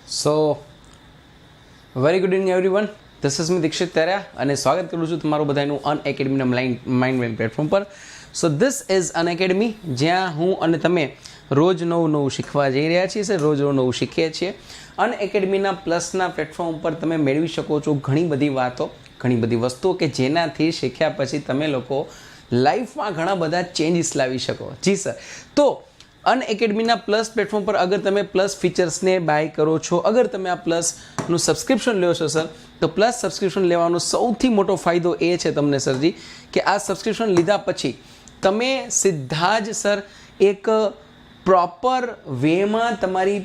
So very good evening everyone, this is me Dikshit Tera અને સ્વાગત કરું છું તમારું બધાનું અનએકેડમીના માઇન્ડ વેલ પ્લેટફોર્મ પર. સો ધીસ ઇઝ અનએકેડમી, જ્યાં હું અને તમે રોજ નવું શીખવા જઈ રહ્યા છીએ, રોજ નવું શીખીએ છીએ. અનએકેડમીના પ્લસના પ્લેટફોર્મ ઉપર તમે મેળવી શકો છો ઘણી બધી વાતો, ઘણી બધી વસ્તુઓ કે જેનાથી શીખ્યા પછી તમે લોકો લાઈફમાં ઘણા બધા ચેન્જીસ લાવી શકો. જી સર. તો અનએકેડમીના પ્લસ પ્લેટફોર્મ પર અગર તમે પ્લસ ફીચર્સને બાય કરો છો, અગર તમે આ પ્લસનું સબસ્ક્રિપ્શન લો છો સર, તો પ્લસ સબસ્ક્રિપ્શન લેવાનો સૌથી મોટો ફાયદો એ છે તમને સરજી કે આ સબસ્ક્રિપ્શન લીધા પછી તમે સીધા જ સર એક પ્રોપર વેમાં તમારી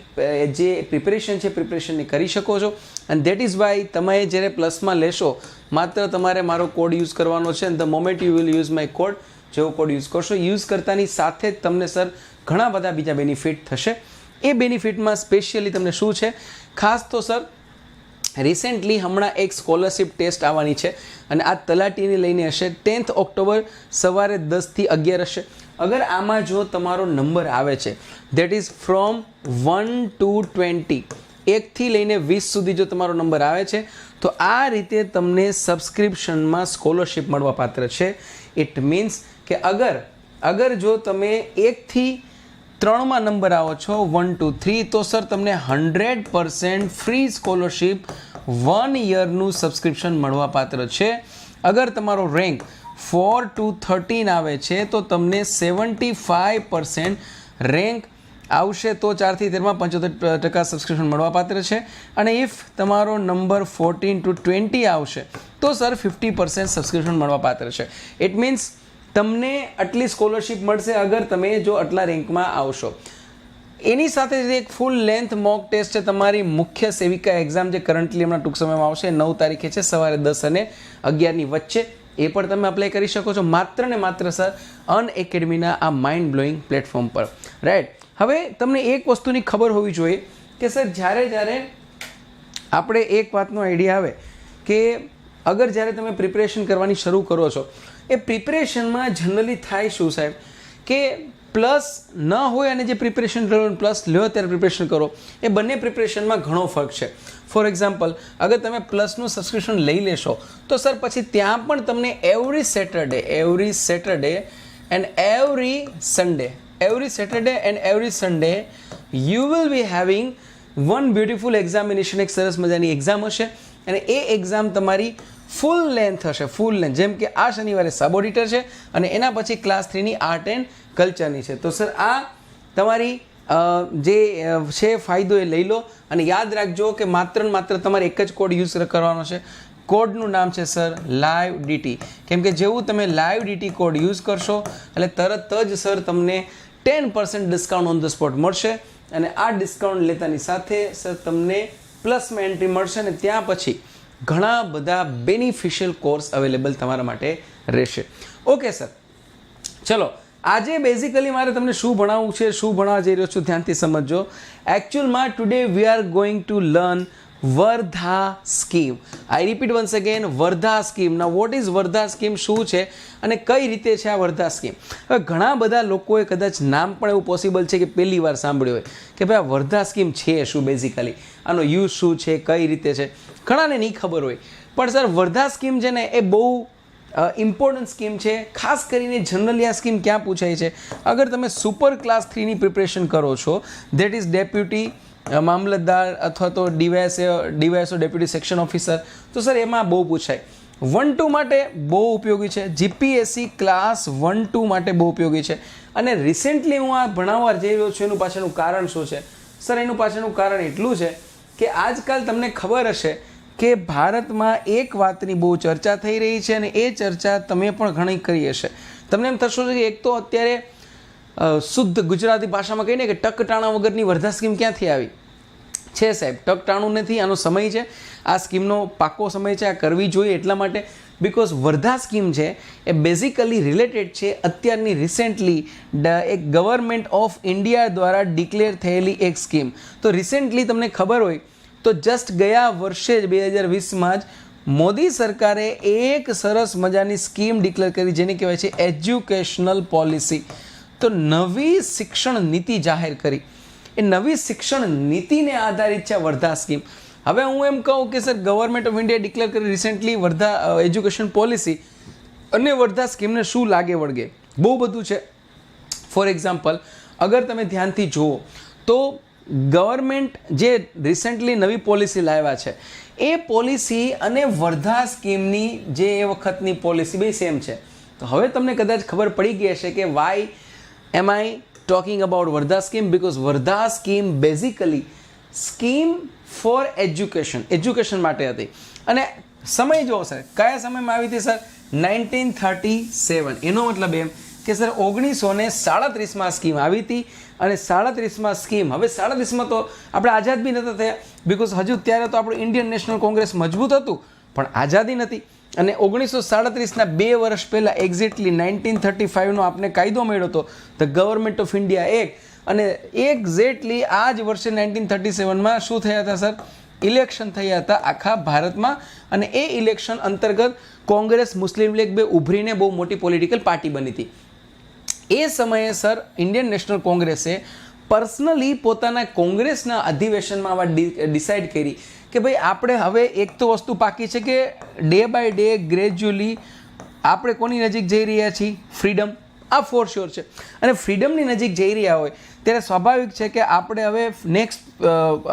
જે પ્રિપેરેશન છે પ્રિપેરેશનને કરી શકો છો. એન્ડ દેટ ઇઝ વાય તમે જ્યારે પ્લસમાં લેશો માત્ર તમારે મારો કોડ યુઝ કરવાનો છે. The moment you will use my code, જેવો કોડ યુઝ કરશો, યુઝ કરતાની સાથે જ તમને સર ઘણા બધા બીજા બેનિફિટ થશે. એ બેનિફિટમાં સ્પેશિયલી તમને શું છે, ખાસ તો સર રિસેન્ટલી હમણાં એક સ્કોલરશિપ ટેસ્ટ આવવાની છે અને આ તલાટીને લઈને હશે. 10th ઓક્ટોબર સવારે 10 થી 11 હશે. અગર આમાં જો તમારો નંબર આવે છે દેટ ઇઝ ફ્રોમ 1 to 20, 1થી લઈને 20 સુધી જો તમારો નંબર આવે છે તો આ રીતે તમને સબસ્ક્રિપ્શનમાં સ્કોલરશિપ મળવા પાત્ર છે. ઇટ મીન્સ કે અગર જો તમે 1 થી 3માં નંબર આવો છો, 1 to 3, તો સર તમને 100% ફ્રી સ્કોલરશિપ 1 યરનું સબસ્ક્રિપ્શન મળવા પાત્ર છે. અગર તમારો રેન્ક 4 to 13 આવે છે તો તમને 75% રેન્ક આવશે તો 4 થી 13માં 75% સબસ્ક્રિપ્શન મળવા પાત્ર છે. અને ઇફ તમારો નંબર 14 to 20 આવશે તો સર 50% સબસ્ક્રિપ્શન મળવા પાત્ર છે. ઇટ મીન્સ તમને આટલી સ્કોલરશિપ મળશે અગર તમે જો આટલા રેન્કમાં આવશો. એની સાથે જ એક ફૂલ લેન્થ મોક ટેસ્ટ છે તમારી મુખ્ય સેવિકા એક્ઝામ, જે કરન્ટલી હમણાં ટૂંક સમયમાં આવશે. 9 તારીખે છે, સવારે 10 અને 11ની વચ્ચે. એ પણ તમે અપ્લાય કરી શકો છો માત્ર ને માત્ર સર અનએકેડમીના આ માઇન્ડ બ્લોઈંગ પ્લેટફોર્મ પર, રાઈટ. હવે તમને એક વસ્તુની ખબર હોવી જોઈએ કે સર જ્યારે આપણે એક વાતનો આઈડિયા આવે કે અગર જ્યારે તમે પ્રિપેરેશન કરવાની શરૂ કરો છો, એ પ્રિપેરેશનમાં જનરલી થાય શું સાહેબ કે પ્લસ ન હોય અને જે પ્રિપેરેશન પ્લસ લ્યો ત્યારે પ્રિપેરેશન કરો, એ બંને પ્રિપેરેશનમાં ઘણો ફરક છે. ફોર એક્ઝામ્પલ, અગર તમે પ્લસનું સબસ્ક્રિપ્શન લઈ લેશો તો સર પછી ત્યાં પણ તમને every Saturday and every Sunday you will be having one beautiful examination. એક સરસ મજાની એક્ઝામ હશે અને એ એક્ઝામ તમારી ફૂલ લેન્થ હશે, ફૂલ લેન્થ. જેમ કે આ શનિવારે સબ ઓડિટર છે અને એના પછી ક્લાસ 3ની આર્ટ એન્ડ કલ્ચરની છે. તો સર આ તમારી જે છે ફાયદો એ લઈ લો અને યાદ રાખજો કે માત્ર ને માત્ર તમારે એક જ કોડ યુઝ કરવાનો છે. કોડનું નામ છે સર લાઈવ ડીટી. કેમ કે જેવું તમે લાઈવ ડીટી કોડ યુઝ કરશો એટલે તરત જ સર તમને 10% ડિસ્કાઉન્ટ ઓન ધ સ્પોટ મળશે. અને આ ડિસ્કાઉન્ટ લેતાની સાથે સર તમને પ્લસમાં એન્ટ્રી મળશે અને ત્યાં પછી ઘણા બધા બેનિફિશિયલ કોર્સ અવેલેબલ તમારા માટે રહેશે. ઓકે સર, ચલો આજે બેઝિકલી મારે તમને શું ભણાવવું છે, શું ભણાવવા જઈ રહ્યો છું, ધ્યાનથી સમજજો. એકચ્યુઅલમાં today we are going to learn Wardha scheme. I repeat once again, Wardha scheme. ના વોટ ઇઝ વર્ધા સ્કીમ, શું છે અને કઈ રીતે છે આ વર્ધા સ્કીમ? હવે ઘણા બધા લોકોએ કદાચ નામ પણ એવું પોસિબલ છે કે પહેલી વાર સાંભળ્યું હોય કે ભાઈ આ વર્ધા સ્કીમ છે શું, બેઝિકલી આનો યુઝ શું છે, કઈ રીતે છે, ઘણાને નહીં ખબર હોય. પણ સર વર્ધા સ્કીમ છે ને એ બહુ ઇમ્પોર્ટન્ટ સ્કીમ છે. ખાસ કરીને જનરલી આ સ્કીમ ક્યાં પૂછાય છે, અગર તમે સુપર ક્લાસ 3ની પ્રિપરેશન કરો છો, દેટ ઇઝ ડેપ્યુટી મામલતદાર અથવા તો ડીવાયએસઓ ડેપ્યુટી સેક્શન ઓફિસર, તો સર એમાં બહુ પૂછાય. 1-2 માટે બહુ ઉપયોગી છે. જીપીએસસી ક્લાસ 1-2 માટે બહુ ઉપયોગી છે. અને રિસેન્ટલી હું આ ભણાવવા જઈ રહ્યો છું એનું પાછળનું કારણ શું છે સર? એનું પાછળનું કારણ એટલું છે કે આજકાલ તમને ખબર હશે કે ભારતમાં એક વાતની બહુ ચર્ચા થઈ રહી છે અને એ ચર્ચા તમે પણ ઘણી કરી હશે. તમને એમ થશો કે એક તો અત્યારે શુદ્ધ ગુજરાતી ભાષામાં કહીને કે ટકટાણા વગરની વર્ધા સ્કીમ ક્યાંથી આવી છે સાહેબ? ટકટાણું નથી, આનો સમય છે, આ સ્કીમનો પાક્કો સમય છે, આ કરવી જોઈએ. એટલા માટે બિકોઝ વર્ધા સ્કીમ છે એ બેઝિકલી રિલેટેડ છે અત્યારની રિસેન્ટલી એક ગવર્મેન્ટ ઓફ ઇન્ડિયા દ્વારા ડિક્લેર થયેલી એક સ્કીમ. તો રિસેન્ટલી તમને ખબર હોય તો જસ્ટ ગયા વર્ષે જ 2020માં જ મોદી સરકારે એક સરસ મજાની સ્કીમ ડિક્લેર કરી જેને કહેવાય છે એજ્યુકેશનલ પોલિસી. તો નવી શિક્ષણ નીતિ જાહેર કરી. એ નવી શિક્ષણ નીતિને આધારિત છે વર્ધા સ્કીમ. હવે હું એમ કહું કે sir government of India declare કરી રિસેન્ટલી વર્ધા એજ્યુકેશન પોલિસી અને વર્ધા સ્કીમને શું લાગે વળગે, બહુ બધું છે. ફોર એક્ઝામ્પલ, અગર તમે ધ્યાનથી જુઓ તો ગવર્મેન્ટ જે રિસેન્ટલી નવી પોલિસી લાવ્યા છે એ પોલિસી અને વર્ધા સ્કીમની જે એ વખતની પોલિસી બે સેમ છે. તો હવે તમને કદાચ ખબર પડી ગઈ હશે કે why am I talking about Wardha scheme, because Wardha scheme basically scheme for education માટે હતી. અને સમય જો સર કયા સમયમાં આવી હતી સર? 1937. એનો મતલબ એમ કે સર 1937માં સ્કીમ આવી હતી. અને 37માં સ્કીમ, હવે 37માં તો આપણે આઝાદ બી નહોતા થયા, બિકોઝ હજુ ત્યારે તો આપણું ઇન્ડિયન નેશનલ કોંગ્રેસ મજબૂત હતું પણ આઝાદી નથી. અને 1937ના 2 વર્ષ પહેલાં એક્ઝેક્ટલી 1935નો આપણે કાયદો મળ્યો હતો, the government of India act. અને એક્ઝેક્ટલી આ જ વર્ષે 1937માં શું થયા હતા સર? ઇલેક્શન થયા હતા આખા ભારતમાં. અને એ ઇલેક્શન અંતર્ગત કોંગ્રેસ મુસ્લિમ લીગ બે ઉભરીને બહુ મોટી પોલિટિકલ પાર્ટી બની હતી. એ સમયે સર ઇન્ડિયન નેશનલ કોંગ્રેસે પર્સનલી પોતાના કોંગ્રેસના અધિવેશનમાં આવા ડિસાઇડ કરી કે ભાઈ આપણે હવે એક તો વસ્તુ પાકી છે કે ડે બાય ડે ગ્રેજ્યુઅલી આપણે કોની નજીક જઈ રહ્યા છીએ? ફ્રીડમ. આ ફોર શ્યોર છે. અને ફ્રીડમની નજીક જઈ રહ્યા હોય ત્યારે સ્વાભાવિક છે કે આપણે હવે નેક્સ્ટ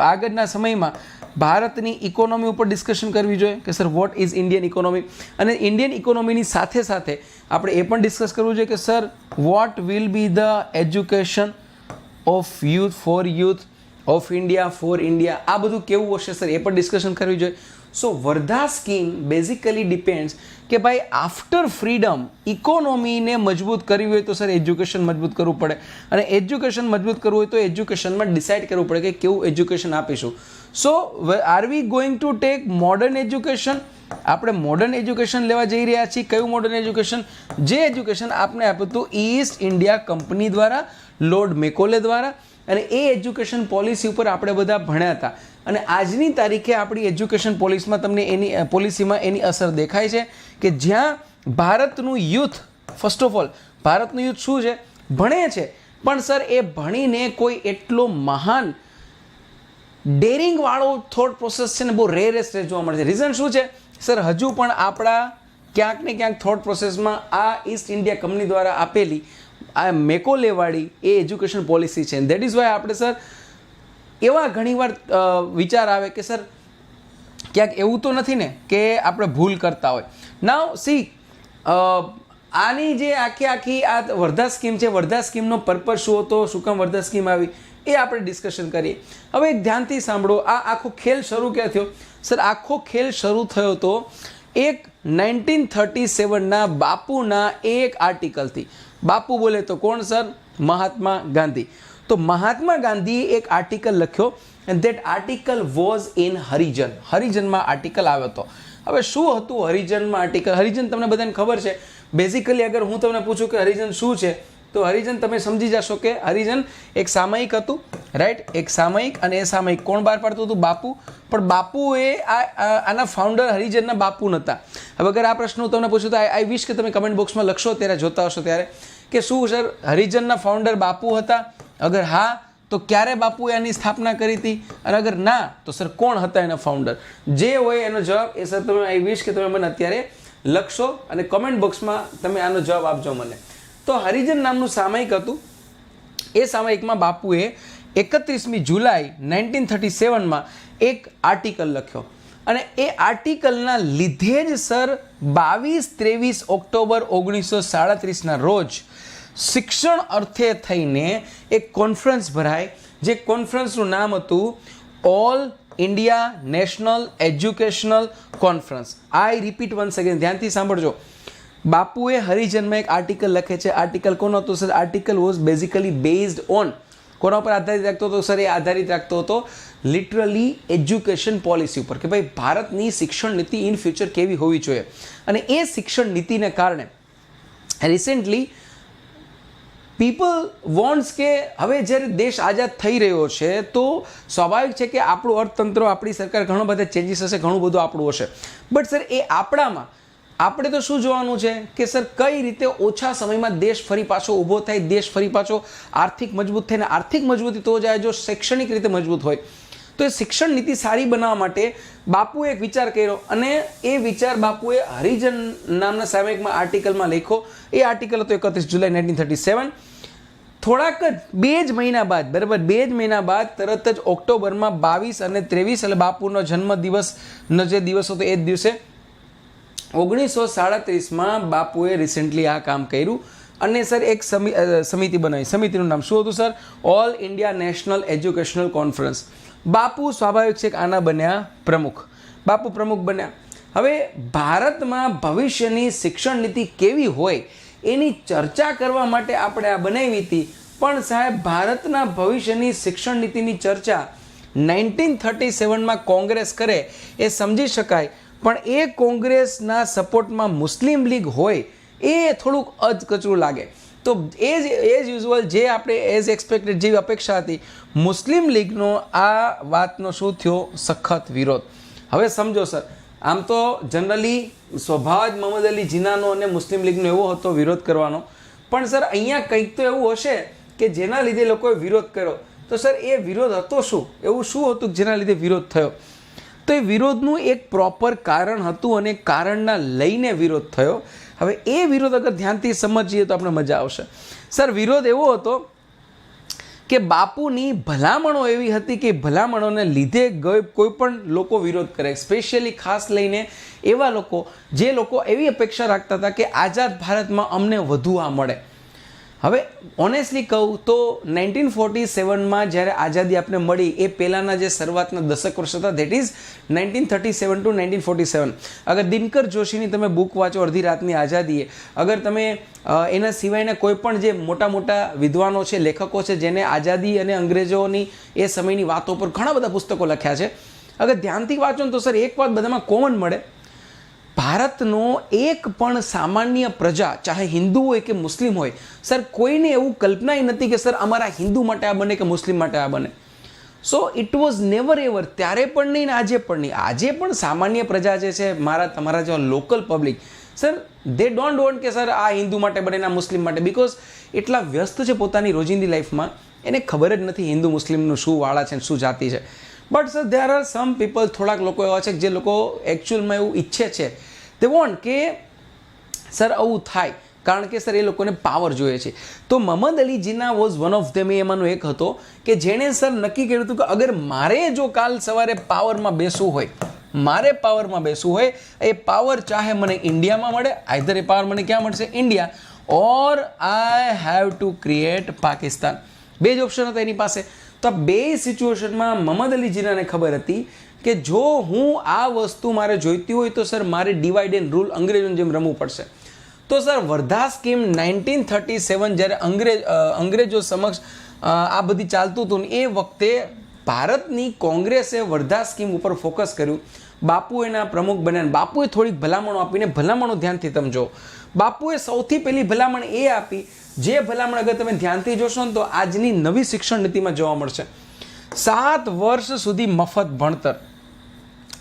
આગળના સમયમાં ભારતની ઇકોનોમી ઉપર ડિસ્કશન કરવી જોઈએ કે sir what is Indian economy. અને ઇન્ડિયન ઇકોનોમીની સાથે સાથે આપણે એ પણ ડિસ્કસ કરવું જોઈએ કે sir what will be the education of youth for youth of India for India. આ બધું કેવું હશે સર એ પણ ડિસ્કશન કરવી જોઈએ. સો વર્ધા સ્કીમ બેઝિકલી ડિપેન્ડ્સ કે ભાઈ આફ્ટર ફ્રીડમ ઇકોનોમીને મજબૂત કરવી હોય તો સર એજ્યુકેશન મજબૂત કરવું પડે. અને એજ્યુકેશન મજબૂત કરવું હોય તો એજ્યુકેશનમાં ડિસાઇડ કરવું પડે કે કેવું એજ્યુકેશન આપીશું. So are we going to take modern education? આપણે મોડર્ન એજ્યુકેશન લેવા જઈ રહ્યા છીએ. કયું મોડર્ન એજ્યુકેશન? જે એજ્યુકેશન આપણે આપ્યું હતું ઈસ્ટ ઇન્ડિયા કંપની દ્વારા, લોર્ડ મેકોલે દ્વારા. અને એ એજ્યુકેશન પોલિસી ઉપર આપણે બધા ભણ્યા હતા. અને આજની તારીખે આપણી એજ્યુકેશન પોલિસીમાં એની અસર દેખાય છે કે જ્યાં ભારતનું યુથ, ફર્સ્ટ ઓફ ઓલ ભારતનું યુથ શું છે? ભણે છે. પણ સર એ ભણીને કોઈ એટલો મહાન ડેરિંગ વાળો થોટ પ્રોસેસ છે ને બહુ રેરેસ્ટ જોવા મળે છે. રીઝન શું છે સર? હજુ પણ આપણા ક્યાંક ને ક્યાંક થોટ પ્રોસેસમાં આ ઈસ્ટ ઇન્ડિયા કંપની દ્વારા આપેલી આ મેકોલેવાળી એ એજ્યુકેશન પોલિસી છે. દેટ ઇઝ વાય આપણે સર એવા ઘણીવાર વિચાર આવે કે સર ક્યાંક એવું તો નથી ને કે આપણે ભૂલ કરતા હોય. નાઉ સી આની જે આખી આ વર્ધા સ્કીમ છે, વર્ધા સ્કીમનો પર્પઝ શું હતો, શું કામ વર્ધા સ્કીમ આવી, એ આપણે ડિસ્કશન કરીએ. હવે એક ધ્યાનથી સાંભળો, આ આખો ખેલ શરૂ ક્યાં થયો સર? આખો ખેલ શરૂ થયો તો એક 1937ના બાપુના એક આર્ટિકલથી. બાપુ બોલે તો કોણ સર? મહાત્મા ગાંધી. તો મહાત્મા ગાંધીએ એક આર્ટિકલ લખ્યો and that article was in Harijan. હરિજનમાં આર્ટિકલ આવ્યો હતો. હવે શું હતું હરિજનમાં આર્ટિકલ? હરિજન તમને બધાને ખબર છે. બેઝિકલી અગર હું તમને પૂછું કે હરિજન શું છે તો હરિજન તમે સમજી જશો કે હરિજન એક સામયિક હતું, રાઈટ? એક સામયિક. અને એ સામયિક કોણ બહાર પાડતું હતું? બાપુ. પણ બાપુએ આના ફાઉન્ડર હરિજનના બાપુ નહોતા. હવે અગર આ પ્રશ્ન હું તમને પૂછું તો આઈ વિશ કે તમે કમેન્ટ બોક્સમાં લખશો ત્યારે જોતા હશો ત્યારે કે શું સર હરિજનના ફાઉન્ડર બાપુ હતા? અગર હા તો ક્યારે બાપુએ આની સ્થાપના કરી હતી? અને અગર ના તો સર કોણ હતા એના ફાઉન્ડર? જે હોય એનો જવાબ એ સર તમે આઈ વિશ કે તમે મને અત્યારે લખશો અને કમેન્ટ બોક્સમાં તમે આનો જવાબ આપજો મને. તો હરિજન નામનું સામયિક હતું. એ સામયિકમાં બાપુએ 31મી જુલાઈ 1937માં એક આર્ટિકલ લખ્યો. અને એ આર્ટિકલના લીધે જ સર 22-23 ઓક્ટોબર 1937ના રોજ શિક્ષણ અર્થે થઈને એક કોન્ફરન્સ ભરાય, જે કોન્ફરન્સનું નામ હતું all India national educational conference. આઈ રિપીટ વન્સ અગેન, ધ્યાનથી સાંભળજો. બાપુએ હરિજનમાં એક આર્ટિકલ લખે છે. આર્ટિકલ કોનો હતો sir? Article was basically based on, કોના ઉપર આધારિત રાખતો હતો સર? એ આધારિત રાખતો હતો લિટરલી એજ્યુકેશન પોલિસી ઉપર કે ભાઈ ભારતની શિક્ષણ નીતિ ઇન ફ્યુચર કેવી હોવી જોઈએ. અને એ શિક્ષણ નીતિને કારણે રિસેન્ટલી પીપલ વોન્ટ્સ કે હવે જ્યારે દેશ આઝાદ થઈ રહ્યો છે તો સ્વાભાવિક છે કે આપણું અર્થતંત્ર, આપણી સરકાર ઘણો બધા ચેન્જીસ હશે, ઘણું બધું આપણું હશે. બટ સર એ આપણામાં આપણે તો શું જોવાનું છે કે સર કઈ રીતે ઓછા સમયમાં દેશ ફરી પાછો ઊભો થાય, દેશ ફરી પાછો આર્થિક મજબૂત થાય. ને આર્થિક મજબૂતી તો જાય જો શૈક્ષણિક રીતે મજબૂત હોય. તો એ શિક્ષણ નીતિ સારી બનાવવા માટે બાપુએ એક વિચાર કર્યો અને એ વિચાર બાપુએ હરિજન નામના સામયિકમાં આર્ટિકલમાં લખ્યો. એ આર્ટિકલ હતો 31 જુલાઈ 1937. થોડાક જ 2 જ મહિના બાદ, બરાબર 2 જ મહિના બાદ તરત જ ઓક્ટોબરમાં 22 અને 23 એટલે બાપુનો જન્મદિવસનો જે દિવસ હતો એ જ દિવસે 1937માં બાપુએ રિસેન્ટલી આ કામ કર્યું અને સર એક સમિતિ બનાવી. સમિતિનું નામ શું હતું sir? All India national educational conference. બાપુ સ્વાભાવિક છે કે આના બન્યા પ્રમુખ. બાપુ પ્રમુખ બન્યા. હવે ભારતમાં ભવિષ્યની શિક્ષણ નીતિ કેવી હોય એની ચર્ચા કરવા માટે આપણે આ બનાવી હતી. પણ સાહેબ ભારતના ભવિષ્યની શિક્ષણ નીતિની ચર્ચા 1937માં કોંગ્રેસ કરે એ સમજી શકાય, પણ એ કોંગ્રેસના સપોર્ટમાં મુસ્લિમ લીગ હોય એ થોડુંક અધકચરું લાગે. તો એઝ યુઝ્યુઅલ જે આપણે એઝ એક્સપેક્ટેડ જેવી અપેક્ષા હતી, મુસ્લિમ લીગનો આ વાતનો શું થયો? સખત વિરોધ. હવે સમજો સર, આમ તો જનરલી સ્વભાવ જ મોહમ્મદ અલી જીનાનો અને મુસ્લિમ લીગનો એવો હતો વિરોધ કરવાનો, પણ સર અહીંયા કંઈક તો એવું હશે કે જેના લીધે લોકોએ વિરોધ કર્યો. તો સર એ વિરોધ હતો શું? એવું શું હતું જેના લીધે વિરોધ થયો? તો એ વિરોધનું એક પ્રોપર કારણ હતું અને કારણના લઈને વિરોધ થયો. હવે એ વિરોધ અગર ધ્યાનથી સમજીએ તો આપણે મજા આવશે. સર વિરોધ એવો હતો કે બાપુની ભલામણો એવી હતી કે ભલામણોને લીધે કોઈ પણ લોકો વિરોધ કરે, સ્પેશિયલી ખાસ લઈને એવા લોકો જે લોકો એવી અપેક્ષા રાખતા હતા કે આઝાદ ભારતમાં અમને વધુ આ મળે. હવે ઓનેસ્ટલી કહું તો 1947માં જ્યારે આઝાદી આપણે મળી એ પહેલાંના જે શરૂઆતના દશક વર્ષ હતા, ધેટ ઇઝ 1937 ટુ 1947. અગર દિનકર જોશીની તમે બુક વાંચો અડધી રાતની આઝાદીએ, અગર તમે એના સિવાયના કોઈ પણ જે મોટા મોટા વિદ્વાનો છે, લેખકો છે, જેને આઝાદી અને અંગ્રેજોની એ સમયની વાતો પર ઘણા બધા પુસ્તકો લખ્યા છે, અગર ધ્યાનથી વાંચો ને તો સર એક વાત બધામાં કોમન મળે. ભારતનો એક પણ સામાન્ય પ્રજા, ચાહે હિન્દુ હોય કે મુસ્લિમ હોય, સર કોઈને એવું કલ્પના નથી કે સર અમારા હિન્દુ માટે આ બને કે મુસ્લિમ માટે આ બને. So it was never ever. ત્યારે પણ નહીં ને આજે પણ નહીં. આજે પણ સામાન્ય પ્રજા જે છે, તમારા જેવા local public, sir they don't want કે સર આ હિન્દુ માટે બને ના મુસ્લિમ માટે, બિકોઝ એટલા વ્યસ્ત છે પોતાની રોજિંદી લાઈફમાં, એને ખબર જ નથી હિન્દુ મુસ્લિમનું શું વાળા છે, શું જાતિ છે. But sir there are some people, થોડાક લોકો એવા છે જે લોકો એકચ્યુઅલમાં એવું ઈચ્છે છે, તે વોન્ટ કે સર આવું થાય, કારણ કે સર એ લોકોને પાવર જોઈએ છે. તો Mohammad Ali Jinnah was one of them. એમાંનો એક હતો કે જેણે સર નક્કી કર્યું હતું કે અગર મારે જો કાલ સવારે પાવરમાં બેસવું હોય, મારે પાવરમાં બેસવું હોય, એ પાવર ચાહે મને ઇન્ડિયામાં મળે, આઈધર એ પાવર મને ક્યાં મળશે? India, or I have to create Pakistan. બે જ ઓપ્શન હતા એની પાસે. તો આ બે સિચ્યુએશનમાં મોહમ્મદ અલી જીનાને ખબર હતી કે જો હું આ વસ્તુ મારે જોઈતી હોય તો સર મારે ડિવાઇડ એન્ડ રૂલ અંગ્રેજોની જેમ રમવું પડશે. તો સર વર્ધા સ્કીમ 1937 જ્યારે અંગ્રેજો સમક્ષ આ બધી ચાલતું હતું ને એ વખતે ભારતની કોંગ્રેસે વર્ધા સ્કીમ ઉપર ફોકસ કર્યું. બાપુ એના પ્રમુખ બન્યા. બાપુએ થોડીક ભલામણો આપીને, ભલામણો ધ્યાનથી સમજો, બાપુએ સૌથી પહેલી ભલામણ એ આપી, જે ભલામણ અગર તમે ધ્યાનથી જોશો ને તો આજની નવી શિક્ષણ નીતિમાં જોવા મળશે. 7 વર્ષ સુધી મફત ભણતર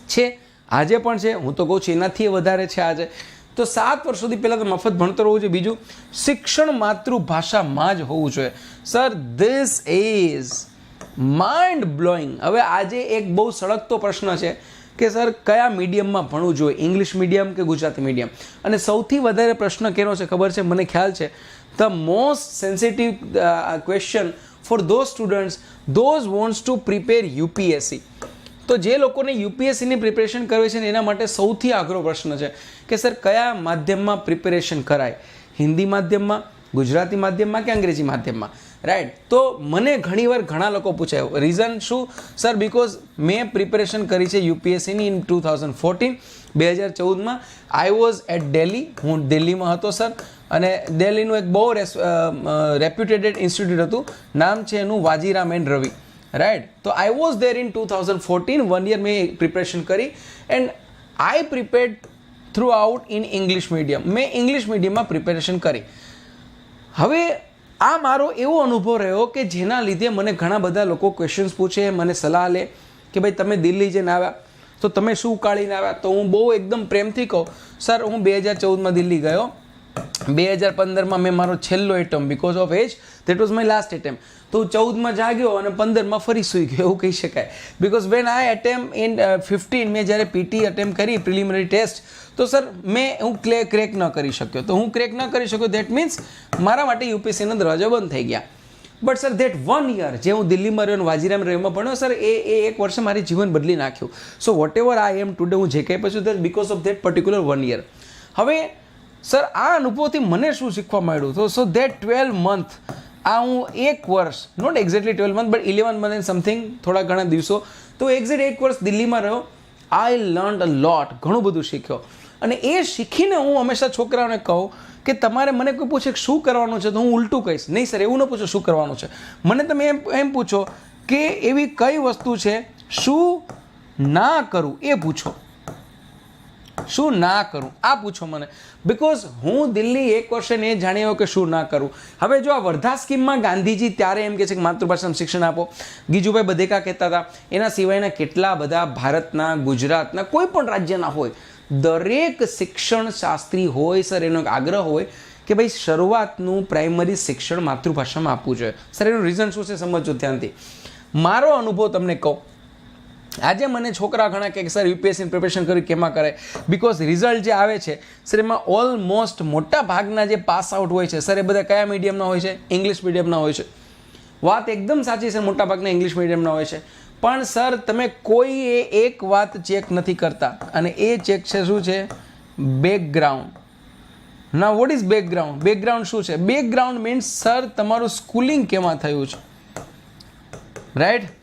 છે, આજે પણ છે, હું તો કહું છું એનાથી વધારે છે આજે. તો 7 વર્ષ સુધી પહેલાં તો મફત ભણતર હોવું જોઈએ. બીજું, શિક્ષણ માતૃભાષામાં જ હોવું જોઈએ. Sir this is mind blowing. હવે આજે એક બહુ સળગતો પ્રશ્ન છે કે સર કયા મીડિયમમાં ભણવું જોઈએ, ઇંગ્લિશ મીડિયમ કે ગુજરાતી મીડિયમ? અને સૌથી વધારે પ્રશ્ન કેનો છે ખબર છે? મને ખ્યાલ છે the most sensitive question four those students those wants to prepare UPSC. તો જે લોકોને યુપીએસસીની પ્રિપેરેશન કરવી છે ને એના માટે સૌથી આગ્રહ પ્રશ્ન છે કે સર કયા માધ્યમમાં પ્રિપેરેશન કરાય, હિન્દી માધ્યમમાં, ગુજરાતી માધ્યમમાં કે અંગ્રેજી માધ્યમમાં, રાઈટ? તો મને ઘણીવાર ઘણા લોકો પૂછે રીઝન શું? સર બિકોઝ મેં પ્રિપેરેશન કરી છે યુપીએસસીની in 2014 I was at Delhi. હું દિલ્હીમાં હતો સર, અને દિલ્હીનું એક બહુ રેપ્યુટેડ ઇન્સ્ટિટ્યૂટ હતું, નામ છે એનું વાજીરામ એન્ડ રવિ, રાઈટ? તો I was there in 2014, 1 year મેં પ્રિપરેશન કરી and I prepared throughout in English medium. મેં ઇંગ્લિશ મીડિયમમાં પ્રિપેરેશન કરી. હવે આ મારો એવો અનુભવ રહ્યો કે જેના લીધે મને ઘણા બધા લોકો ક્વેશ્ચન્સ પૂછે, મને સલાહ લે કે ભાઈ તમે દિલ્હી જઈને આવ્યા તો તમે શું ઉકાળીને આવ્યા? તો હું બહુ એકદમ પ્રેમથી કહું, સર હું 2014માં દિલ્હી ગયો, 2015માં મેં મારો છેલ્લો attempt because of age that was my last attempt, તો હું 14માં જાગ્યો અને 15માં ફરી સૂઈ ગયો એવું કહી શકાય. Because when I attempt in 15 મેં જ્યારે પીટી એટેમ્પ કરી પ્રિલિમિનરી ટેસ્ટ, તો સર હું ક્રેક ન કરી શક્યો. તો હું ક્રેક ન કરી શક્યો દેટ મીન્સ મારા માટે યુપીએસસીના દરવાજા બંધ થઈ ગયા. બટ સર દેટ 1 યર જે હું દિલ્હીમાં રહ્યો, વાજીરામ રેવમાં ભણ્યો, સર એ એક વર્ષે મારી જીવન બદલી નાખ્યું. So whatever I am today, હું જે કંઈ પછી that because of that particular 1 year. હવે સર આ અનુભવથી મને શું શીખવા મળ્યું? તો સો દેટ 12 મંથ, આ હું એક વર્ષ, not exactly 12 month but 11 month and something, થોડા ઘણા દિવસો, તો એક્ઝેક્ટ એક વર્ષ દિલ્હીમાં રહ્યો. આઈ લર્ન અ લોટ, ઘણું બધું શીખ્યો. અને એ શીખીને હું હંમેશા છોકરાઓને કહું કે તમારે મને કોઈ પૂછે કે શું કરવાનું છે, તો હું ઉલટું કહીશ, નહીં સર એવું ન પૂછો શું કરવાનું છે, મને તમે એમ પૂછો કે એવી કઈ વસ્તુ છે શું ના કરું એ પૂછો, શું ના કરું આ પૂછો મને. બિકોઝ હું દિલ્હી એક વર્ષે ને એ જાણ્યો કે શું ના કરું. હવે જો આ વર્ધા સ્કીમમાં ગાંધીજી ત્યારે એમ કહે છે કે માતૃભાષામાં શિક્ષણ આપો, ગીજુભાઈ બધેકા કહેતા હતા, એના સિવાયના કેટલા બધા ભારતના, ગુજરાતના, કોઈ પણ રાજ્યના હોય, દરેક શિક્ષણ શાસ્ત્રી હોય સર એનો એક આગ્રહ હોય કે ભાઈ શરૂઆતનું પ્રાઇમરી શિક્ષણ માતૃભાષામાં આપવું જોઈએ. સર એનું રીઝન શું છે સમજો ધ્યાનથી. મારો અનુભવ તમને કહું, આજે મને છોકરા ઘણા કે સર યુપીએસસીની પ્રિપેરેશન કરી કેમાં કરે, બિકોઝ રિઝલ્ટ જે આવે છે સર એમાં ઓલમોસ્ટ મોટા ભાગના જે પાસ આઉટ હોય છે સર એ બધા કયા મીડિયમના હોય છે? ઇંગ્લિશ મીડિયમના હોય છે. વાત એકદમ સાચી છે, મોટા ભાગના ઇંગ્લિશ મીડિયમના હોય છે. પણ સર તમે કોઈ એક વાત ચેક નથી કરતા, અને એ ચેક છે શું છે? બેકગ્રાઉન્ડ. ના વોટ ઇઝ બેકગ્રાઉન્ડ? બેકગ્રાઉન્ડ શું છે? બેકગ્રાઉન્ડ મીન્સ સર તમારું સ્કૂલિંગ કેમાં થયું છે, રાઈટ?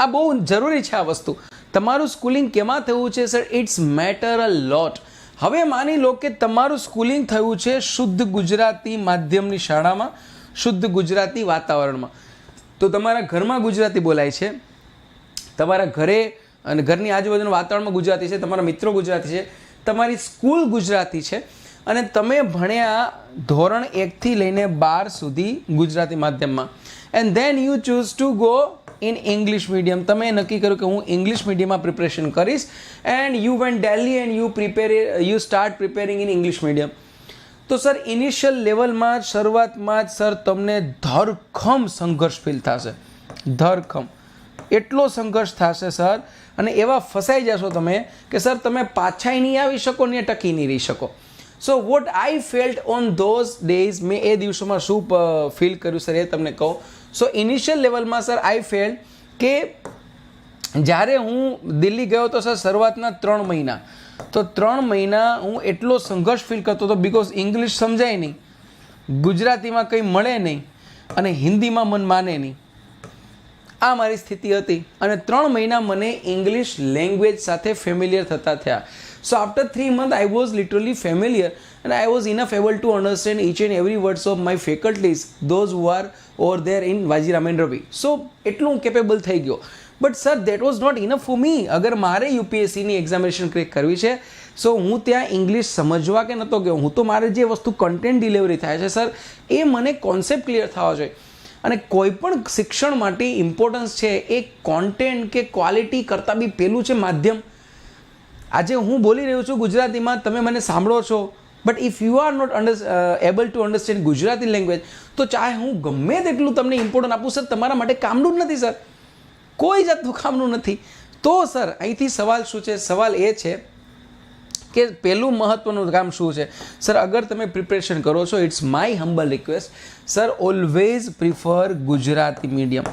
આ બહુ જરૂરી છે આ વસ્તુ. તમારું સ્કૂલિંગ કેમાં થયું છે સર? ઇટ્સ મેટર અ લોટ. હવે માની લો કે તમારું સ્કૂલિંગ થયું છે શુદ્ધ ગુજરાતી માધ્યમની શાળામાં, શુદ્ધ ગુજરાતી વાતાવરણમાં, તો તમારા ઘરમાં ગુજરાતી બોલાય છે, તમારા ઘરે અને ઘરની આજુબાજુના વાતાવરણમાં ગુજરાતી છે, તમારા મિત્રો ગુજરાતી છે, તમારી સ્કૂલ ગુજરાતી છે, અને તમે ભણ્યા ધોરણ 1થી લઈને 12 સુધી ગુજરાતી માધ્યમમાં, and then you choose to go in English medium. તમે નક્કી કર્યું કે હું ઇંગ્લિશ મીડિયમમાં પ્રિપરેશન કરીશ, and you went Delhi and you start preparing in English medium. તો સર ઇનિશિયલ લેવલમાં જ, શરૂઆતમાં જ સર તમને ધરખમ સંઘર્ષ ફીલ થશે, ધરખમ એટલો સંઘર્ષ થશે સર, અને એવા ફસાઈ જશો તમે કે સર તમે પાછા નહીં આવી શકો ને ટકી નહીં રહી શકો. So what I felt on those days, મેં એ દિવસોમાં શું ફીલ કર્યું સર એ તમને કહું. સો ઇનિશિયલ લેવલમાં સર આઈ ફેલ્ટ કે જ્યારે હું દિલ્હી ગયો તો સર શરૂઆતના 3 મહિના, તો 3 મહિના હું એટલો સંઘર્ષ ફીલ કરતો હતો, બિકોઝ ઇંગ્લિશ સમજાય નહીં, ગુજરાતીમાં કંઈ મળે નહીં, અને હિન્દીમાં મન માને નહીં. આ મારી સ્થિતિ હતી, અને 3 મહિના મને ઇંગ્લિશ લેંગ્વેજ સાથે ફેમિલિયર થતા થયા. સો after 3 months I was literally familiar and I was enough able to understand each and every words of my faculties, those who are over there in Vajiram and Ravi. So એટલું હું capable થઈ ગયો. But sir that was not enough for me. અગર મારે યુપીએસસીની examination crack કરવી છે, સો હું ત્યાં ઇંગ્લિશ સમજવા કે નહોતો ગયો, હું તો મારે જે વસ્તુ કન્ટેન્ટ ડિલિવરી થાય છે સર એ મને કોન્સેપ્ટ ક્લિયર થવા જોઈએ. અને કોઈ પણ શિક્ષણ માટે ઇમ્પોર્ટન્સ છે એ કોન્ટેન્ટ કે ક્વોલિટી કરતાં બી પહેલું છે માધ્યમ. આજે હું બોલી રહ્યો છું ગુજરાતીમાં, તમે મને સાંભળો છો, but if you are not able to understand Gujarati language, તો ચાહે હું ગમે તેટલું તમને ઇમ્પોર્ટન્ટ આપું સર તમારા માટે કામનું જ નથી સર, કોઈ જાતનું કામનું નથી. તો સર અહીંથી સવાલ શું છે? સવાલ એ છે કે પહેલું મહત્ત્વનું કામ શું છે સર? અગર તમે પ્રિપરેશન કરો છો, it's my humble request sir, always prefer Gujarati medium.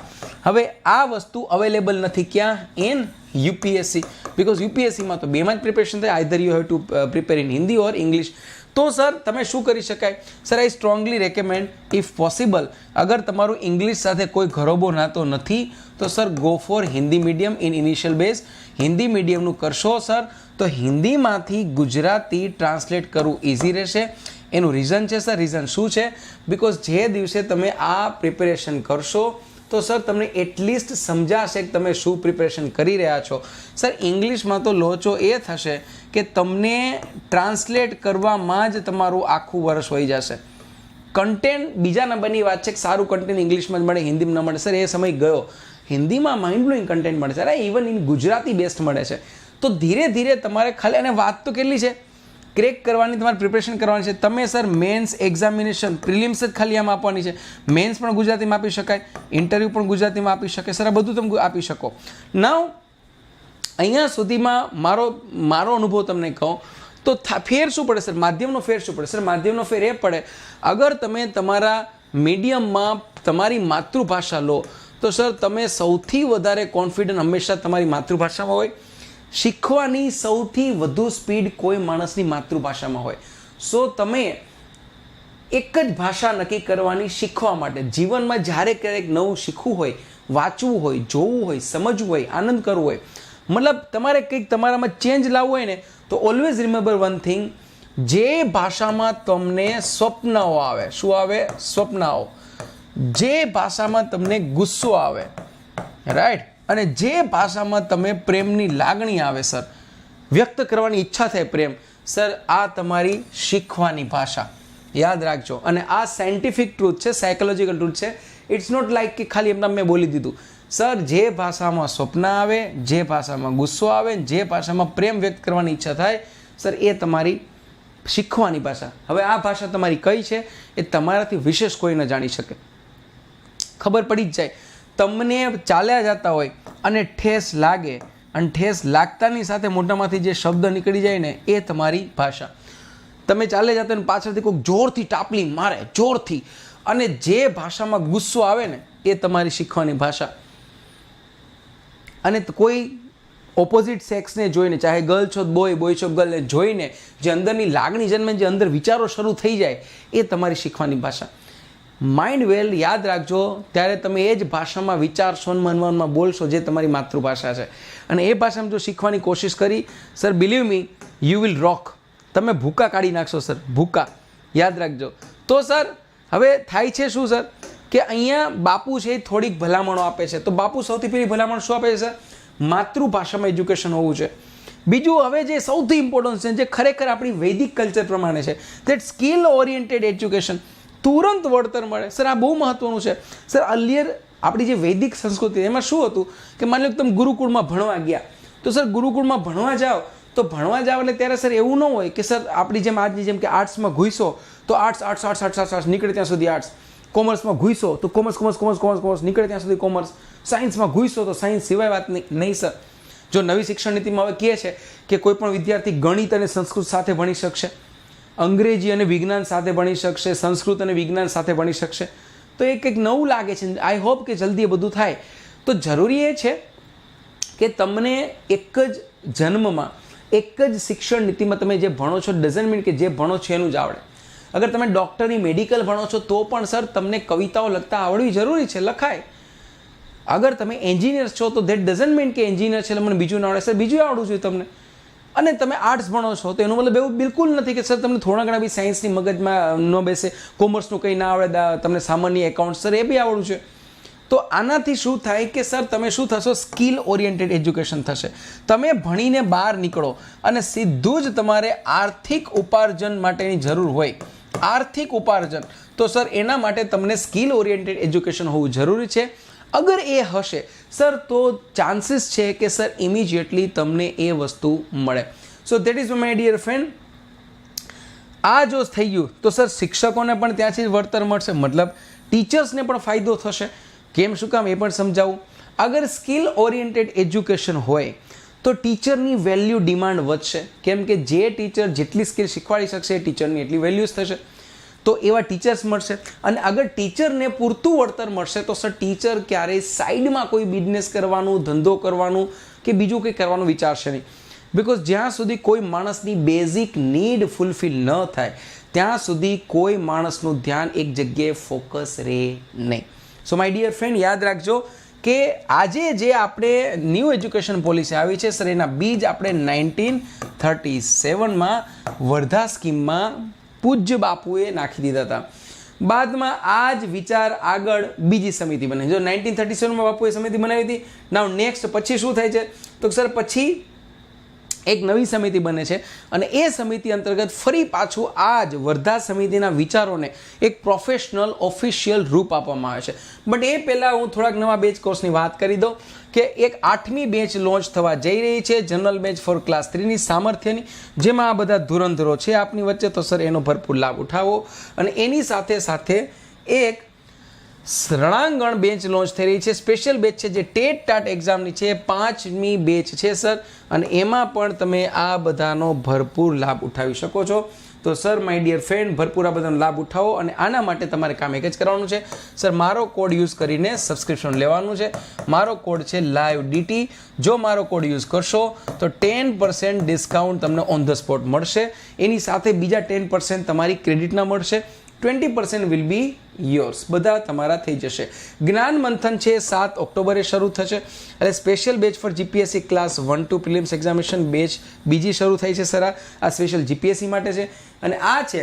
હવે આ વસ્તુ અવેલેબલ નથી ક્યાં? ઇન યુપીએસસી, બિકોઝ યુપીએસસીમાં તો બેમાં જ પ્રિપરેશન થાય, either you have to prepare in Hindi or English. તો સર તમે શું કરી શકાય? Sir I strongly recommend, if possible, અગર તમારું ઇંગ્લિશ સાથે કોઈ ઘરોબો નાતો નથી, તો sir go for Hindi medium in initial base. હિન્દી મીડિયમનું કરશો સર, તો હિન્દીમાંથી ગુજરાતી ટ્રાન્સલેટ કરવું ઇઝી રહેશે. એનું રીઝન છે સર, રીઝન શું છે? બિકોઝ જે દિવસે તમે આ પ્રિપેરેશન કરશો, તો સર તમને એટલીસ્ટ સમજાશે કે તમે શું પ્રિપેરેશન કરી રહ્યા છો. સર ઇંગ્લિશમાં તો લોચો એ થશે કે તમને ટ્રાન્સલેટ કરવામાં જ તમારું આખું વર્ષ હોઈ જશે. કન્ટેન્ટ બીજા નંબરની વાત છે કે સારું કન્ટેન્ટ ઇંગ્લિશમાં જ મળે, હિન્દીમાં ન મળે. સર એ સમય ગયો. હિન્દીમાં માઇન્ડ બ્લોઈંગ કન્ટેન્ટ મળે છે, અરે ઇવન ઇન ગુજરાતી બેસ્ટ મળે છે. તો ધીરે ધીરે તમારે ખાલી, અને વાત તો કેટલી છે, ક્રેક કરવાની, તમારે પ્રિપરેશન કરવાની છે. તમે સર મેન્સ એક્ઝામિનેશન પ્રિલિમ્સ જ ખાલી આમાં આપવાની છે. મેન્સ પણ ગુજરાતીમાં આપી શકાય, ઇન્ટરવ્યૂ પણ ગુજરાતીમાં આપી શકે સર, આ બધું તમે આપી શકો. નાવ અહીંયા સુધીમાં મારો અનુભવ તમને કહું તો ફેર શું પડે સર, માધ્યમનો ફેર શું પડે સર? માધ્યમનો ફેર એ પડે, અગર તમે તમારા મીડિયમમાં તમારી માતૃભાષા લો તો સર તમે સૌથી વધારે કોન્ફિડન્ટ હંમેશા તમારી માતૃભાષામાં હોય. શીખવાની સૌથી વધુ સ્પીડ કોઈ માણસની માતૃભાષામાં હોય. સો તમે એક જ ભાષા નક્કી કરવાની શીખવા માટે. જીવનમાં જ્યારે ક્યારેક નવું શીખવું હોય, વાંચવું હોય, જોવું હોય, સમજવું હોય, આનંદ કરવો હોય, મતલબ તમારે કંઈક તમારામાં ચેન્જ લાવવું હોય ને, તો ઓલવેઝ રિમેમ્બર વન થિંગ, જે ભાષામાં તમને સ્વપ્નો આવે, શું આવે? સ્વપ્નાઓ. જે ભાષામાં તમને ગુસ્સો આવે, રાઈટ, અને જે ભાષામાં તમે પ્રેમની લાગણી આવે સર, વ્યક્ત કરવાની ઈચ્છા થાય પ્રેમ, સર આ તમારી શીખવાની ભાષા. યાદ રાખજો. અને આ સાયન્ટિફિક ટ્રુથ છે, સાયકોલોજીકલ ટ્રુથ છે. ઇટ્સ નોટ લાઈક કે ખાલી એમના મેં બોલી દીધું. સર જે ભાષામાં સ્વપ્ન આવે, જે ભાષામાં ગુસ્સો આવે, જે ભાષામાં પ્રેમ વ્યક્ત કરવાની ઈચ્છા થાય, સર એ તમારી શીખવાની ભાષા. હવે આ ભાષા તમારી કઈ છે એ તમારાથી વિશેષ કોઈ ન જાણી શકે. ખબર પડી જ જાય. તમને ચાલ્યા જતા હોય અને ઠેસ લાગે, અને ઠેસ લાગતાની સાથે મોઢામાંથી જે શબ્દ નીકળી જાય ને, એ તમારી ભાષા. તમે ચાલે જતા ને પાછળથી કોઈક જોરથી ટાપલી મારે, જોરથી, અને જે ભાષામાં ગુસ્સો આવે ને, એ તમારી શીખવાની ભાષા. અને કોઈ ઓપોઝિટ સેક્સને જોઈને, ચાહે ગર્લ છો બોય, બોય છો ગર્લને જોઈને જે અંદરની લાગણી જન્મે, જે અંદર વિચારો શરૂ થઈ જાય, એ તમારી શીખવાની ભાષા. માઇન્ડ વેલ યાદ રાખજો, ત્યારે તમે એ જ ભાષામાં વિચારશો, મનમાં બોલશો જે તમારી માતૃભાષા છે. અને એ ભાષામાં જો શીખવાની કોશિશ કરી, sir believe me, you will rock. તમે ભૂકા કાઢી નાખશો સર, ભૂકા. યાદ રાખજો. તો સર હવે થાય છે શું સર, કે અહીંયા બાપુ છે એ થોડીક ભલામણો આપે છે. તો બાપુ સૌથી પહેલી ભલામણ શું આપે છે સર? માતૃભાષામાં એજ્યુકેશન હોવું છે. બીજું હવે જે સૌથી ઇમ્પોર્ટન્ટ છે, જે ખરેખર આપણી વૈદિક કલ્ચર પ્રમાણે છે, દેટ સ્કિલ ઓરિએન્ટેડ એજ્યુકેશન. તુરંત વળતર મળે સર, આ બહુ મહત્વનું છે સર. અર્લિયર આપણી જે વૈદિક સંસ્કૃતિ, એમાં શું હતું કે માની લો તમે ગુરુકુળમાં ભણવા ગયા, તો સર ગુરુકુળમાં ભણવા જાઓ તો ભણવા જાવ એટલે ત્યારે સર એવું ન હોય કે સર આપણી જેમ આજની જેમ કે આર્ટ્સમાં ઘૂસો તો આર્ટ્સ નીકળે ત્યાં સુધી આર્ટ્સ, કોમર્સમાં ઘૂસો તો કોમર્સ નીકળે ત્યાં સુધી કોમર્સ, સાયન્સમાં ઘૂસો તો સાયન્સ સિવાય વાત નહીં સર. જો નવી શિક્ષણ નીતિમાં હવે કહે છે કે કોઈ પણ વિદ્યાર્થી ગણિત અને સંસ્કૃત સાથે ભણી શકશે, અંગ્રેજી અને વિજ્ઞાન સાથે ભણી શકશે, સંસ્કૃત અને વિજ્ઞાન સાથે ભણી શકશે, તો એ કંઈક નવું લાગે છે. આઈ હોપ કે જલ્દી એ બધું થાય. તો જરૂરી એ છે કે તમને એક જ જન્મમાં એક જ શિક્ષણ નીતિમાં તમે જે ભણો છો, ડઝન્ટ મીન કે જે ભણો છો એનું જ આવડે. અગર તમે ડૉક્ટરની મેડિકલ ભણો છો તો પણ સર તમને કવિતાઓ લખતા આવડવી જરૂરી છે, લખાય. અગર તમે એન્જિનિયર છો તો દેટ ડઝન્ટ મીન કે એન્જિનિયર છે એટલે મને બીજું ના આવડે, સર બીજું આવડવું જોઈએ તમને. અને તમે આર્ટ્સ ભણો છો તો એનો મતલબ એવું બિલકુલ નથી કે સર તમને થોડા ઘણા બી સાયન્સની મગજમાં ન બેસે, કોમર્સનું કંઈ ના આવડે, તમને સામાન્ય એકાઉન્ટ સર એ બી આવડવું છે. તો આનાથી શું થાય કે સર તમે શું થશો? સ્કિલ ઓરિએન્ટેડ એજ્યુકેશન થશે. તમે ભણીને બહાર નીકળો અને સીધું જ તમારે આર્થિક ઉપાર્જન માટેની જરૂર હોય, આર્થિક ઉપાર્જન, તો સર એના માટે તમને સ્કિલ ઓરિએન્ટેડ એજ્યુકેશન હોવું જરૂરી છે. અગર એ હશે સર તો ચાન્સીસ છે કે સર ઇમિજિએટલી તમને એ વસ્તુ મળે. So that is my dear friend. આ જો થઈ ગયું તો સર શિક્ષકોને પણ ત્યાંથી વળતર મળશે, મતલબ ટીચર્સને પણ ફાયદો થશે. કેમ, શું કામ, એ પણ સમજાવું. અગર સ્કિલ ઓરિએન્ટેડ એજ્યુકેશન હોય તો ટીચરની વેલ્યુ ડિમાન્ડ વધશે. કેમ કે જે ટીચર જેટલી સ્કિલ શીખવાડી શકશે એ ટીચરની એટલી વેલ્યુઝ થશે. તો એવા ટીચર્સ મળશે. અને અગર ટીચરને પૂરતું વળતર મળશે તો સર ટીચર ક્યારેય સાઈડમાં કોઈ બિઝનેસ કરવાનું, ધંધો કરવાનું કે બીજું કંઈ કરવાનું વિચારશે નહીં. બિકોઝ જ્યાં સુધી કોઈ માણસની બેઝિક નીડ ફૂલફિલ ન થાય ત્યાં સુધી કોઈ માણસનું ધ્યાન એક જગ્યાએ ફોકસ રહે નહીં. સો માય ડિયર ફ્રેન્ડ, યાદ રાખજો કે આજે જે આપણે ન્યૂ એજ્યુકેશન પોલિસી આવી છે સર, એના બીજ આપણે 1937માં વર્ધા સ્કીમમાં પૂજ્ય બાપુએ નાખી દીધા હતા. બાદમાં આ જ વિચાર આગળ બીજી સમિતિ બને. જો 1937માં બાપુએ સમિતિ બનાવી હતી. નાવ નેક્સ્ટ પછી શું થાય છે તો સર પછી એક નવી સમિતિ બને છે અને એ સમિતિ અંતર્ગત ફરી પાછું આ જ વર્ધા સમિતિના વિચારોને એક પ્રોફેશનલ ઓફિશિયલ રૂપ આપવામાં આવે છે. બટ એ પહેલાં હું થોડાક નવા બેચ કોર્સની વાત કરી દઉં કે એક 8મી બેચ લોન્ચ થવા જઈ રહી છે, જનરલ બેચ ફોર ક્લાસ 3ની સામર્થ્યની, જેમાં આ બધા ધુરંધરો છે આપની વચ્ચે. તો સર એનો ભરપૂર લાભ ઉઠાવો. અને એની સાથે સાથે એક રણાંગણ બેચ લોન્ચ થઈ રહી છે, સ્પેશિયલ બેચ છે જે ટેટ ટાટ એક્ઝામની છે, 5મી બેચ છે સર. અને એમાં પણ તમે આ બધાનો ભરપૂર લાભ ઉઠાવી શકો છો. તો સર માય ડિયર ફ્રેન્ડ, ભરપૂર આ બધાનો લાભ ઉઠાવો. અને આના માટે તમારે કામ એક જ કરવાનું છે સર, મારો કોડ યુઝ કરીને સબસ્ક્રિપ્શન લેવાનું છે. મારો કોડ છે લાઈવ ડીટી. જો મારો કોડ યુઝ કરશો તો 10% ડિસ્કાઉન્ટ તમને ઓન ધ સ્પોટ મળશે. એની સાથે બીજા 10% તમારી ક્રેડિટના મળશે. 20% વિલ બી યોર્સ, બધા તમારા થઈ જશે. જ્ઞાન મંથન છે 7 ઓક્ટોબરે શરૂ થશે. એટલે special batch for GPSC class 1-2 prelims examination batch બીજી શરૂ થઈ છે સર. આ સ્પેશિયલ જીપીએસસી માટે છે. અને આ છે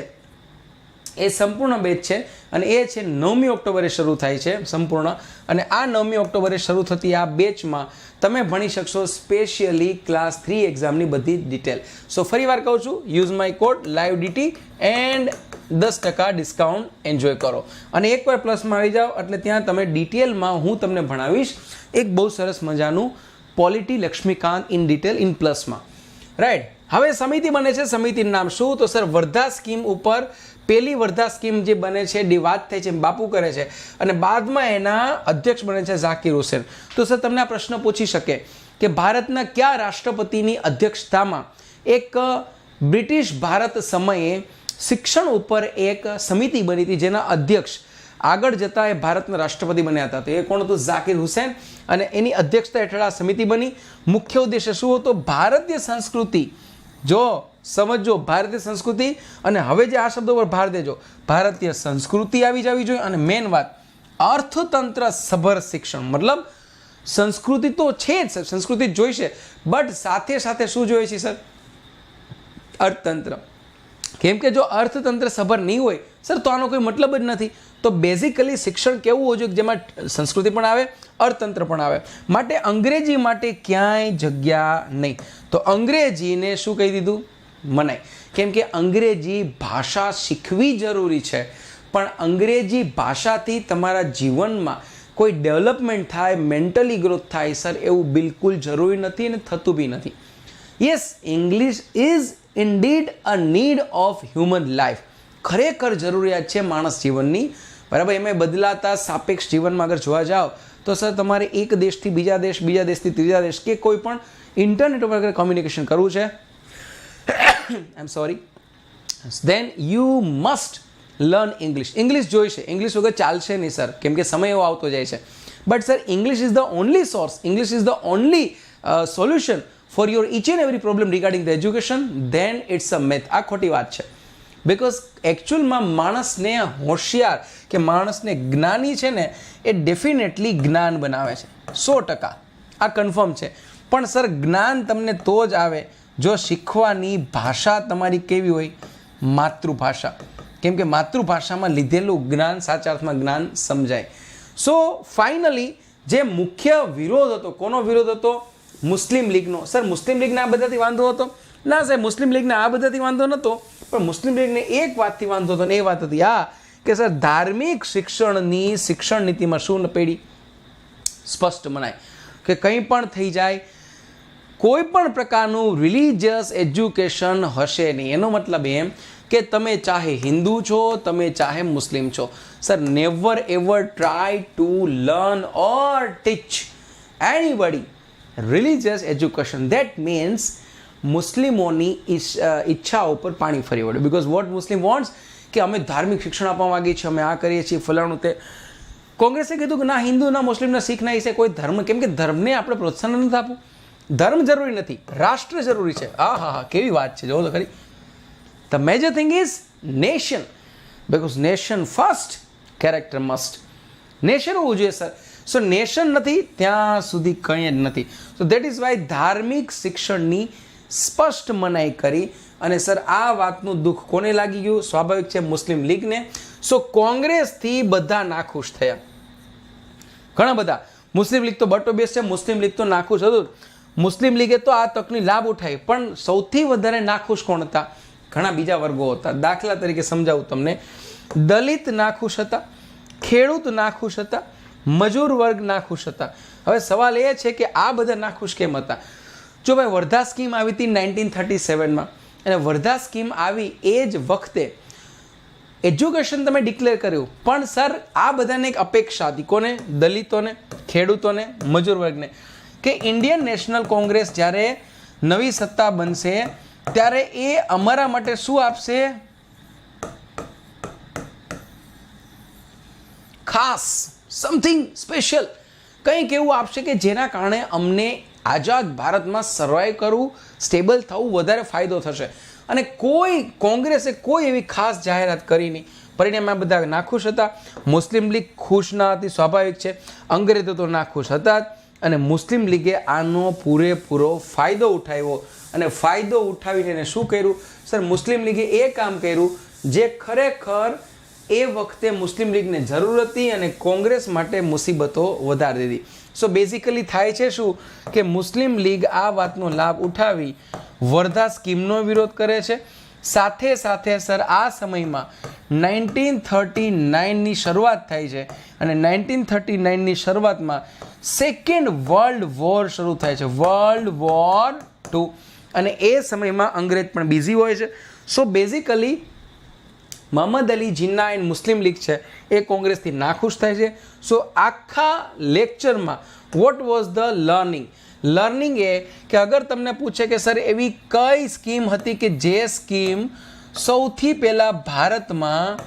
એ સંપૂર્ણ બેચ છે અને એ છે 9મી ઓક્ટોબરે શરૂ થાય છે સંપૂર્ણ. અને આ 9મી ઓક્ટોબરે શરૂ થતી આ બેચમાં તમે ભણી શકશો સ્પેશિયલી ક્લાસ 3 એક્ઝામની બધી ડિટેલ. સો ફરી વાર કહું છું, use my code live DT and 10% discount enjoy કરો. અને એકવાર પ્લસમાં આવી જાઓ એટલે ત્યાં તમે ડિટેલમાં હું તમને ભણાવીશ એક બહુ સરસ મજાનું polity Laxmikanth in detail in પ્લસમાં. રાઈટ. હવે સમિતિ બને છે, સમિતિનું નામ શું? તો સર વર્ધા સ્કીમ ઉપર પહેલી વર્ધા સ્કીમ જે બને છે એની વાત થાય છે, બાપુ કરે છે અને બાદમાં એના અધ્યક્ષ બને છે ઝાકિર હુસેન. તો સર તમને આ પ્રશ્ન પૂછી શકે કે ભારતના કયા રાષ્ટ્રપતિની અધ્યક્ષતામાં એક બ્રિટિશ ભારત સમયે શિક્ષણ ઉપર એક સમિતિ બની હતી જેના અધ્યક્ષ આગળ જતા એ ભારતના રાષ્ટ્રપતિ બન્યા હતા? તો એ કોણ હતું? ઝાકિર હુસેન. અને એની અધ્યક્ષતા હેઠળ આ સમિતિ બની. મુખ્ય ઉદ્દેશ્ય શું હતો? ભારતીય સંસ્કૃતિ, જો સમજો, ભારતીય સંસ્કૃતિ. અને હવે જે આ શબ્દો પર ભાર દેજો, ભારતીય સંસ્કૃતિ આવી જવી જોઈએ. અને મેન વાત, અર્થતંત્ર સભર શિક્ષણ. મતલબ સંસ્કૃતિ તો છે જ, સંસ્કૃતિ જોઈશે, બટ સાથે સાથે શું જોઈએ છે સર? અર્થતંત્ર. કેમ કે જો અર્થતંત્ર સભર નહીં હોય સર તો આનો કોઈ મતલબ જ નથી. તો બેઝિકલી શિક્ષણ કેવું હોવું જોઈએ જેમાં સંસ્કૃતિ પણ આવે, અર્થતંત્ર પણ આવે. માટે અંગ્રેજી માટે ક્યાંય જગ્યા નહીં. તો અંગ્રેજીને શું કહી દીધું? મનાય. કેમ કે અંગ્રેજી ભાષા શીખવી જરૂરી છે, પણ અંગ્રેજી ભાષાથી તમારા જીવનમાં કોઈ ડેવલપમેન્ટ થાય, મેન્ટલી ગ્રોથ થાય સર, એવું બિલકુલ જરૂરી નથી અને થતું બી નથી. Yes, English is indeed a need of human life. ખરેખર જરૂરિયાત છે માણસ જીવનની, બરાબર. એમાં બદલાતા સાપેક્ષ જીવનમાં અગર જોવા જાઓ તો સર તમારે એક દેશથી બીજા દેશ, બીજા દેશથી ત્રીજા દેશ કે કોઈ પણ ઇન્ટરનેટ ઉપર અગર કોમ્યુનિકેશન કરવું છે, I am sorry, then you must learn English. English જોઈશે, ઇંગ્લિશ વગર ચાલશે નહીં સર, કેમ કે સમય એવો આવતો જાય છે. But sir English is the only source, English is the only solution for your each and every problem regarding the education. Then it's a myth. આ ખોટી વાત છે. બિકોઝ એકચ્યુઅલમાં માણસને હોશિયાર કે માણસને જ્ઞાની છે ને એ ડેફિનેટલી જ્ઞાન બનાવે છે, 100%. આ કન્ફર્મ છે. પણ સર જ્ઞાન તમને તો જ આવે જો શીખવાની ભાષા તમારી કેવી હોય? માતૃભાષા. કેમ કે માતૃભાષામાં લીધેલું જ્ઞાન સાચા અર્થમાં જ્ઞાન સમજાય. સો ફાઇનલી જે મુખ્ય વિરોધ હતો, કોનો વિરોધ હતો? મુસ્લિમ લીગનો. સર મુસ્લિમ લીગને આ બધાથી વાંધો હતો? ના સાહેબ, મુસ્લિમ લીગને આ બધાથી વાંધો નહોતો, પણ મુસ્લિમ લીગને એક વાતથી વાંધો હતો, અને એ વાત હતી આ કે સર ધાર્મિક શિક્ષણની શિક્ષણ નીતિમાં શું પેઢી સ્પષ્ટ મનાય કે કંઈ પણ થઈ જાય, કોઈ પણ પ્રકારનું રિલિજિયસ એજ્યુકેશન હશે નહીં. એનો મતલબ એમ કે તમે ચાહે હિન્દુ છો, તમે ચાહે મુસ્લિમ છો, sir never ever try to learn or teach anybody religious education. That means મુસ્લિમોની ઈચ્છા ઉપર પાણી ફરી વળ્યું. બિકોઝ વોટ મુસ્લિમ વોન્ટ્સ કે અમે ધાર્મિક શિક્ષણ આપવા માગીએ છીએ, અમે આ કરીએ છીએ, ફલાણું તે. કોંગ્રેસે કીધું કે ના હિન્દુ, ના મુસ્લિમ, ના શીખ, ના ઈસે કોઈ ધર્મ. કેમ કે ધર્મને આપણે પ્રોત્સાહન નથી આપવું. ધર્મ જરૂરી નથી, રાષ્ટ્ર જરૂરી છે. હા હા હા, કેવી વાત છે, જોવો તો ખરી. The major thing is nation, because nation first, character must. Nation હોવું જોઈએ સર. સો નેશન નથી ત્યાં સુધી કંઈ જ નથી. સો દેટ ઇઝ વાય ધાર્મિક શિક્ષણની સ્પષ્ટ મનાઈ કરી. અને સર આ વાતનું દુઃખ કોને લાગી ગયું? સ્વાભાવિક છે, મુસ્લિમ લીગને. સો કોંગ્રેસથી બધા નાખુશ થયા, ઘણા બધા. મુસ્લિમ લીગ તો બટો બેસ છે, મુસ્લિમ લીગ તો નાખુશ હતું. મુસ્લિમ લીગે તો આ તકની લાભ ઉઠાવી, પણ સૌથી વધારે નાખુશ કોણ હતા? ઘણા બીજા વર્ગો હતા. દાખલા તરીકે સમજાવું તમને, દલિત નાખુશ હતા, ખેડૂત નાખુશ હતા, મજૂર વર્ગ નાખુશ હતા. હવે સવાલ એ છે કે આ બધા નાખુશ કેમ હતા? જો ભાઈ, વર્ધા સ્કીમ આવી હતી 1937માં, અને વર્ધા સ્કીમ આવી એ જ વખતે એજ્યુકેશન તમે ડિક્લેર કર્યું, પણ સર આ બધાને એક અપેક્ષા હતી. કોને? દલિતોને, ખેડૂતોને, મજૂર વર્ગને, કે ઇન્ડિયન નેશનલ કોંગ્રેસ જ્યારે નવી સત્તા બનશે ત્યારે એ અમારા માટે શું આપશે? ખાસ, સમથિંગ સ્પેશિયલ, કંઈક એવું આપશે કે જેના કારણે અમને આઝાદ ભારતમાં સર્વાઈવ કરવું, સ્ટેબલ થવું વધારે ફાયદો થશે. અને કોંગ્રેસે કોઈ એવી ખાસ જાહેરાત કરી નહીં. પરિણામે આ બધા નાખુશ હતા. મુસ્લિમ લીગ ખુશ ના હતી, સ્વાભાવિક છે. અંગ્રેજો તો નાખુશ હતા જ, અને મુસ્લિમ લીગે આનો પૂરેપૂરો ફાયદો ઉઠાવ્યો. અને ફાયદો ઉઠાવીને એને શું કર્યું? સર, મુસ્લિમ લીગે એ કામ કર્યું જે ખરેખર એ વખતે મુસ્લિમ લીગને જરૂર હતી અને કોંગ્રેસ માટે મુસીબતો વધારી દીધી. સો બેઝિકલી થાય છે શું કે મુસ્લિમ લીગ આ વાતનો લાભ ઉઠાવી વર્ધા સ્કીમનો વિરોધ કરે છે. સાથે સાથે સર આ સમયમાં 1939ની શરૂઆત થાય છે, અને 1939ની શરૂઆતમાં સેકન્ડ વર્લ્ડ વોર શરૂ થાય છે, વર્લ્ડ વોર 2. અને એ સમયમાં અંગ્રેજ પણ બિઝી હોય છે. So basically Mohammad Ali Jinnah and Muslim League છે એ કોંગ્રેસથી નાખુશ થાય છે. સો આખા લેક્ચરમાં what was the learning? Learning એ કે અગર તમને પૂછે કે સર એવી કઈ સ્કીમ હતી કે જે સ્કીમ સૌથી પહેલા ભારતમાં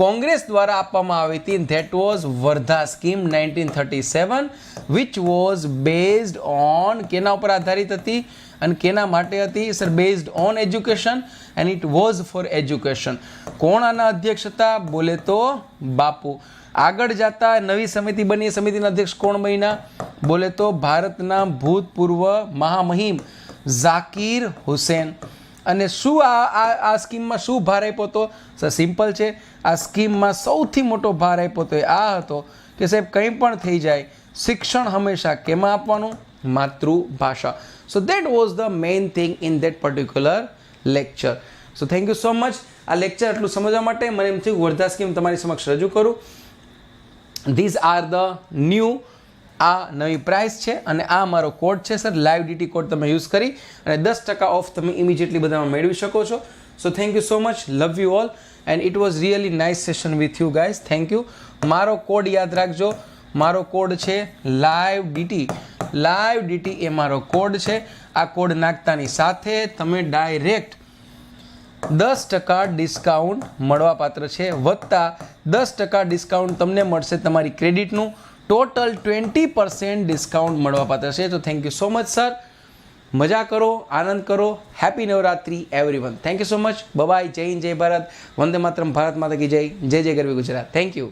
કોંગ્રેસ દ્વારા આપવામાં આવી હતી, that was Wardha scheme 1937, which was based on, કેના ઉપર આધારિત હતી અને કેના માટે હતી? Sir, based on education, and it was for education. કોણ આના અધ્યક્ષ હતા? બોલે તો બાપુ. આગળ જતા નવી સમિતિ બની, સમિતિના અધ્યક્ષ કોણ બન્યા? બોલે તો ભારતના ભૂતપૂર્વ મહામહિમ ઝાકીર હુસેન. અને શું આ સ્કીમમાં શું ભાર આપ્યો હતો? સર સિમ્પલ છે, આ સ્કીમમાં સૌથી મોટો ભાર આપ્યો હતો એ આ હતો કે સાહેબ કંઈ પણ થઈ જાય, શિક્ષણ હંમેશા કેમાં આપવાનું? માતૃભાષા. So that was the main thing in that particular lecture. So thank you so much. આ લેક્ચર એટલું સમજવા માટે મને એમ થયું વર્ધા સ્કીમ તમારી સમક્ષ રજૂ કરું. ધીઝ આર ધ ન્યૂ, આ નવી પ્રાઇસ છે અને આ મારો કોડ છે સર, લાઈવ ડીટી કોડ તમે યુઝ કરી અને 10% ઓફ તમે ઇમિડિયેટલી બધામાં મેળવી શકો છો. So thank you so much, love you all, and it was really nice session with you guys. Thank you. મારો કોડ યાદ રાખજો, મારો કોડ છે લાઈવ ડીટી. લાઈવ ડીટી એ મારો કોડ છે. આ કોડ નાખતાની સાથે તમે ડાયરેક્ટ 10% ડિસ્કાઉન્ટ મળવાપાત્ર છે, વત્તા 10% ડિસ્કાઉન્ટ તમને મળશે તમારી ક્રેડિટનું. ટોટલ 20% ડિસ્કાઉન્ટ મળવાપાત્ર છે. તો thank you so much sir. મજા કરો, આનંદ કરો. Happy Navratri everyone. Thank you so much. Bye. જય હિન્દ, જય ભારત, વંદે માતરમ, ભારત માતા કી જય, જય જય ગરવી ગુજરાત. Thank you.